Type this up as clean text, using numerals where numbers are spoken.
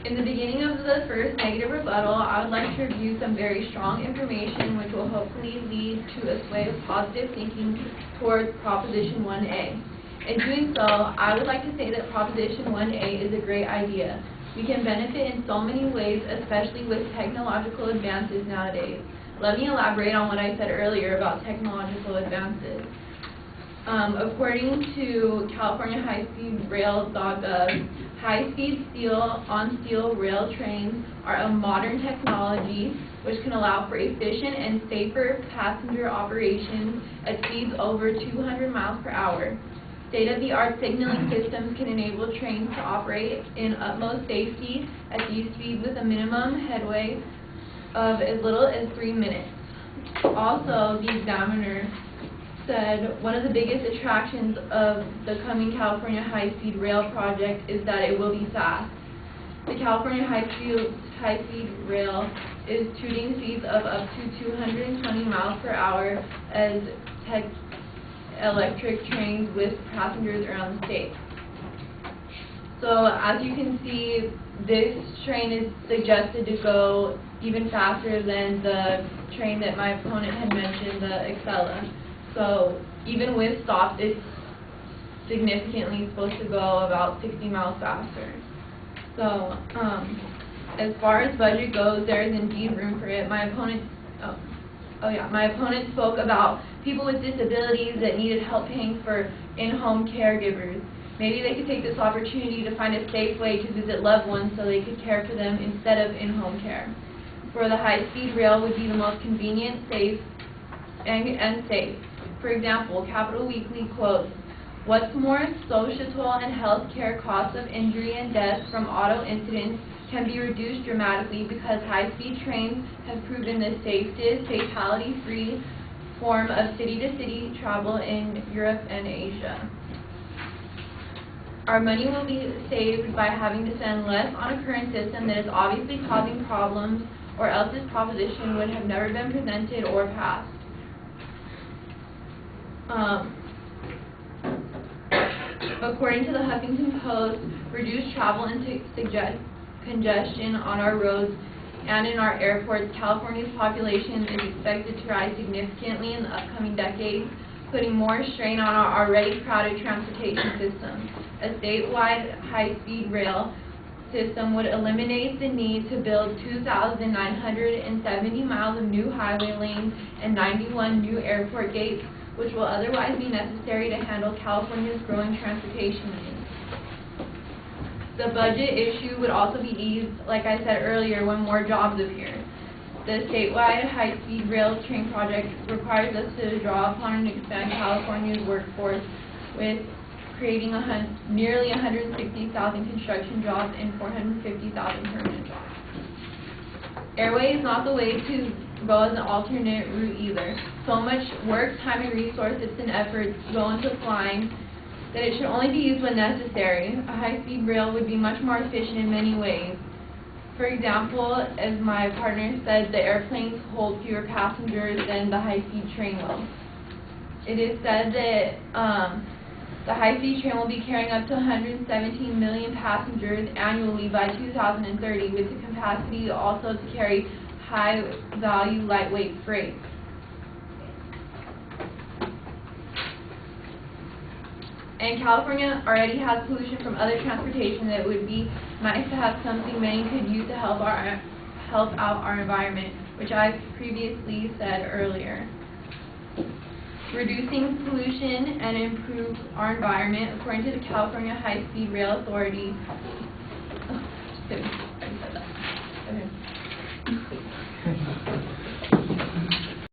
In the beginning of the first negative rebuttal, I would like to review some very strong information which will hopefully lead to a sway of positive thinking towards Proposition 1A. In doing so, I would like to say that Proposition 1A is a great idea. We can benefit in so many ways, especially with technological advances nowadays. Let me elaborate on what I said earlier about technological advances. According to California HighSpeedRail.gov, high-speed steel-on-steel rail trains are a modern technology which can allow for efficient and safer passenger operations at speeds over 200 miles per hour. State-of-the-art signaling systems can enable trains to operate in utmost safety at these speeds with a minimum headway of as little as 3 minutes. Also, the Examiner said one of the biggest attractions of the coming California high-speed rail project is that it will be fast. The California high-speed rail is touting speeds of up to 220 miles per hour as electric trains with passengers around the state. So as you can see, this train is suggested to go even faster than the train that my opponent had mentioned, the Excella. So even with stops, it's significantly supposed to go about 60 miles faster. So as far as budget goes, there is indeed room for it. My opponent spoke about people with disabilities that needed help paying for in-home caregivers. Maybe they could take this opportunity to find a safe way to visit loved ones so they could care for them instead of in-home care. For the high-speed rail would be the most convenient, safe, and safe. For example, Capital Weekly quotes, "What's more, societal and health care costs of injury and death from auto incidents can be reduced dramatically because high-speed trains have proven the safest, fatality-free form of city-to-city travel in Europe and Asia. Our money will be saved by having to spend less on a current system that is obviously causing problems, or else this proposition would have never been presented or passed." According to the Huffington Post, reduced travel and congestion on our roads and in our airports, California's population is expected to rise significantly in the upcoming decades, putting more strain on our already crowded transportation system. A statewide high-speed rail system would eliminate the need to build 2,970 miles of new highway lanes and 91 new airport gates, which will otherwise be necessary to handle California's growing transportation needs. The budget issue would also be eased, like I said earlier, when more jobs appear. The statewide high-speed rail train project requires us to draw upon and expand California's workforce with creating nearly 160,000 construction jobs and 450,000 permanent jobs. Airway is not the way to go as an alternate route either. So much work, time, and resources and efforts go into flying that it should only be used when necessary. A high-speed rail would be much more efficient in many ways. For example, as my partner said, the airplanes hold fewer passengers than the high-speed train will. It is said that the high-speed train will be carrying up to 117 million passengers annually by 2030, with the capacity also to carry high-value, lightweight freight. And California already has pollution from other transportation that would be nice to have something many could use to help out our environment, which I previously said earlier. Reducing pollution and improve our environment, according to the California High-Speed Rail Authority,